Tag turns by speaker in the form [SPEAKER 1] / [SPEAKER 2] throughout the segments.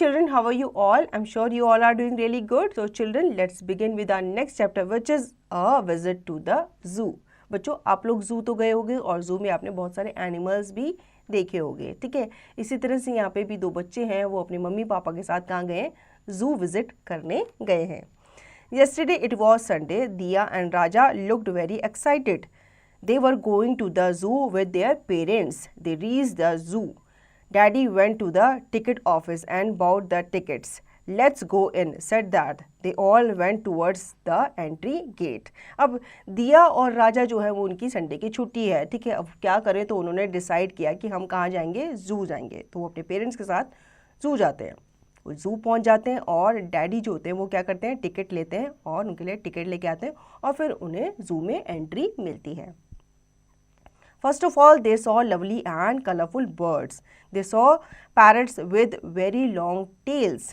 [SPEAKER 1] children, how are you all? I'm sure you all are doing really good. So children, let's begin with our next chapter, which is a visit to the zoo. बच्चों, आप लोग जू तो गए होंगे और जू में आपने बहुत सारे एनिमल्स भी देखे होंगे, ठीक है। इसी तरह से यहाँ पे भी दो बच्चे हैं, वो अपने मम्मी पापा के साथ कहाँ गए हैं? जू विजिट करने गए हैं। Yesterday it was Sunday. Diya and Raja looked very excited. They were going to the zoo with their parents. They reached the zoo. Daddy went to the ticket office and bought the tickets. Let's go in, said Dad. They all went towards the entry gate. अब दिया और राजा जो है वो उनकी Sunday की छुट्टी है, ठीक है। अब क्या करें, तो उन्होंने डिसाइड किया कि हम कहाँ जाएंगे? जू जाएंगे। तो वो अपने पेरेंट्स के साथ जू जाते हैं। वो जू पहुंच जाते हैं और डैडी जो होते हैं वो क्या करते हैं? टिकट लेते हैं और उनके लिए टिकट लेके आते हैं और फिर उन्हें जू में एंट्री मिलती है। First of all, they saw lovely and colorful birds. They saw parrots with very long tails.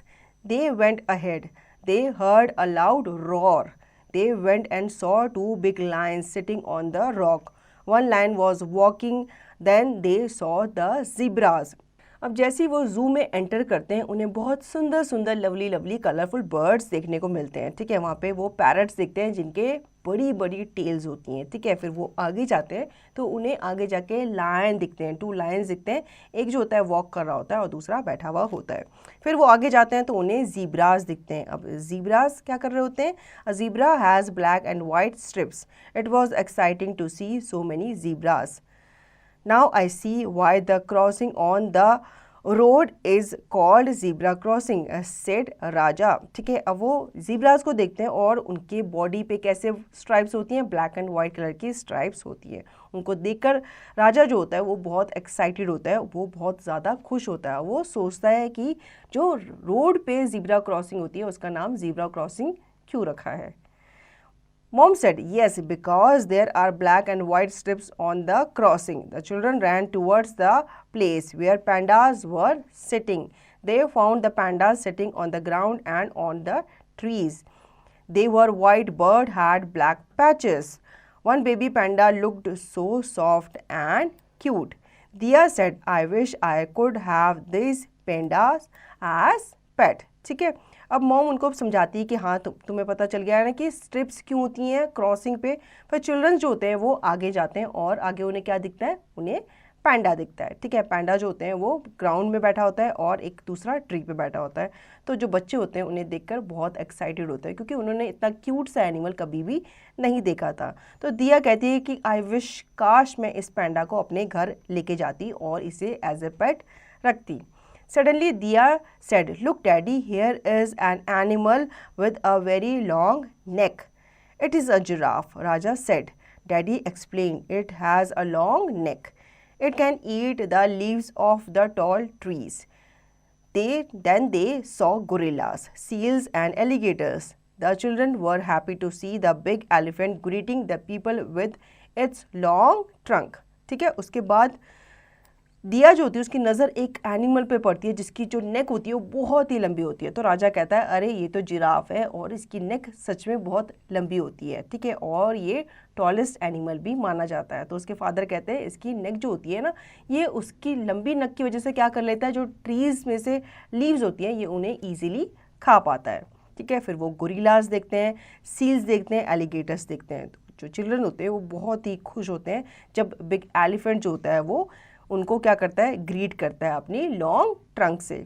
[SPEAKER 1] They went ahead. They heard a loud roar. They went and saw two big lions sitting on the rock. One lion was walking. Then they saw the zebras. अब जैसे ही वो जू में enter करते हैं, उन्हें बहुत सुंदर सुंदर लवली कलरफुल बर्ड्स देखने को मिलते हैं, ठीक है। वहाँ पे वो पैरट्स दिखते हैं जिनके बड़ी बड़ी टेल्स होती हैं, ठीक है। फिर वो आगे जाते हैं तो उन्हें आगे जाके लायन दिखते हैं, 2 लायंस दिखते हैं। एक जो होता है वॉक कर रहा होता है और दूसरा बैठा हुआ होता है। फिर वो आगे जाते हैं तो उन्हें जीब्रास दिखते हैं। अब जीब्रास क्या कर रहे होते हैं? A zebra has black and white stripes. It was exciting to see so many zebras. Now I see why the crossing on the road is called zebra crossing, said Raja. ठीक है, अब वो जीब्रास को देखते हैं और उनके बॉडी पे कैसे स्ट्राइप्स होती हैं? ब्लैक एंड वाइट कलर की स्ट्राइप्स होती है। उनको देखकर राजा जो होता है वो बहुत एक्साइटेड होता है, वो बहुत ज़्यादा खुश होता है। वो सोचता है कि जो रोड पे जीब्रा क्रॉसिंग होती है उसका नाम जीब्रा क्रॉसिंग क्यों रखा है? Mom said, yes, because there are black and white strips on the crossing. The children ran towards the place where pandas were sitting. They found the pandas sitting on the ground and on the trees. They were white, bird had black patches. One baby panda looked so soft and cute. Diya said, I wish I could have these pandas as pet. ठीक है, अब mom उनको समझाती है कि हाँ तुम्हें पता चल गया है ना कि स्ट्रिप्स क्यों होती हैं क्रॉसिंग पे। फिर चिल्ड्रन जो होते हैं वो आगे जाते हैं और आगे उन्हें क्या दिखता है? उन्हें पैंडा दिखता है, ठीक है। पैंडा जो होते हैं वो ग्राउंड में बैठा होता है और एक दूसरा ट्री पे बैठा होता है। तो जो बच्चे होते हैं उन्हें देखकर बहुत एक्साइटेड होते हैं क्योंकि उन्होंने इतना क्यूट सा एनिमल कभी भी नहीं देखा था। तो दिया कहती है कि आई विश, काश मैं इस पैंडा को अपने घर लेके जाती और इसे एज ए पेट रखती। Suddenly Diya said, look daddy, here is an animal with a very long neck. It is a giraffe, Raja said. Daddy explained, it has a long neck. It can eat the leaves of the tall trees. Then they saw gorillas, seals and alligators. The children were happy to see the big elephant greeting the people with its long trunk. ठीक है, उसके बाद दिया जो होती है उसकी नज़र एक एनिमल पे पड़ती है जिसकी जो नेक होती है वो बहुत ही लंबी होती है। तो राजा कहता है, अरे ये तो जिराफ है और इसकी नेक सच में बहुत लंबी होती है, ठीक है, और ये टॉलेस्ट एनिमल भी माना जाता है। तो उसके फादर कहते हैं इसकी नेक जो होती है ना, ये उसकी लंबी नेक की वजह से क्या कर लेता है, जो ट्रीज़ में से लीव्स होती हैं ये उन्हें ईजिली खा पाता है, ठीक है। फिर वो गोरिल्लास देखते हैं, सील्स देखते हैं, एलिगेटर्स देखते हैं। जो चिल्ड्रन होते हैं वो बहुत ही खुश होते हैं जब बिग एलिफेंट जो होता है वो उनको क्या करता है? ग्रीट करता है अपनी लॉन्ग ट्रंक से।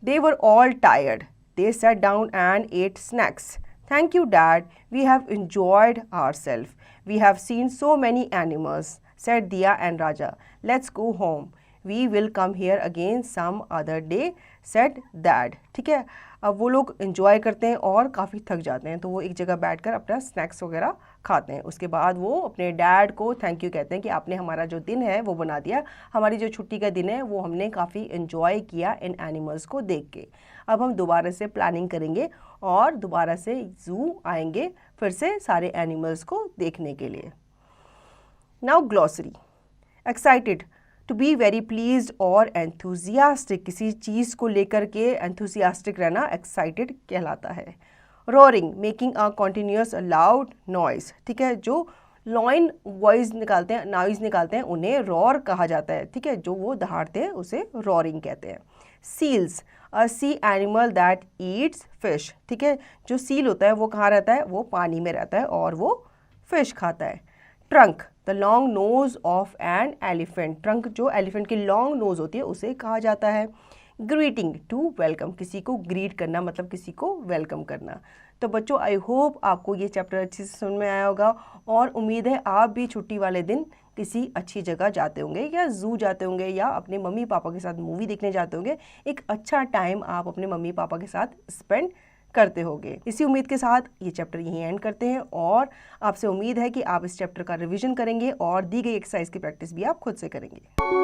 [SPEAKER 1] They were all tired. They sat down and ate snacks. Thank you, Dad. We have enjoyed ourselves. We have seen so many animals, said Diya and Raja. Let's go home. We will come here again some other day, said Dad. ठीक है, अब वो लोग enjoy करते हैं और काफ़ी थक जाते हैं तो वो एक जगह बैठकर अपना स्नैक्स वगैरह खाते हैं। उसके बाद वो अपने डैड को थैंक यू कहते हैं कि आपने हमारा जो दिन है वो बना दिया, हमारी जो छुट्टी का दिन है वो हमने काफ़ी एंजॉय किया इन एनिमल्स को देख के। अब हम दोबारा से प्लानिंग करेंगे और दोबारा से जू आएंगे फिर से सारे एनिमल्स को देखने के लिए। Now glossary. Excited, to be very pleased और एंथुजियास्टिक, किसी चीज़ को लेकर के एंथुजियास्टिक रहना एक्साइटेड कहलाता है। Roaring, making a continuous loud noise, ठीक है, जो लॉइन वॉइस निकालते हैं, नॉइज़ निकालते हैं, उन्हें रॉर कहा जाता है, ठीक है, जो वो दहाड़ते हैं उसे रॉरिंग कहते हैं। Seals, a sea animal that eats fish, ठीक है। जो सील होता है वो कहाँ रहता है, वो पानी में रहता है और वो फिश खाता है। Trunk, the long nose of an elephant, trunk जो एलिफेंट की लॉन्ग नोज होती है उसे कहा जाता है। ग्रीटिंग, टू वेलकम, किसी को ग्रीट करना मतलब किसी को वेलकम करना। तो बच्चों आई होप आपको ये चैप्टर अच्छे से समझ में आया होगा और उम्मीद है आप भी छुट्टी वाले दिन किसी अच्छी जगह जाते होंगे या जू जाते होंगे या अपने मम्मी पापा के साथ मूवी देखने जाते होंगे। एक अच्छा टाइम आप अपने मम्मी पापा के साथ स्पेंड करते होंगे। इसी उम्मीद के साथ ये चैप्टर यहीं एंड करते हैं और आपसे उम्मीद है कि आप इस चैप्टर का रिवीजन करेंगे और दी गई एक्सरसाइज की प्रैक्टिस भी आप खुद से करेंगे।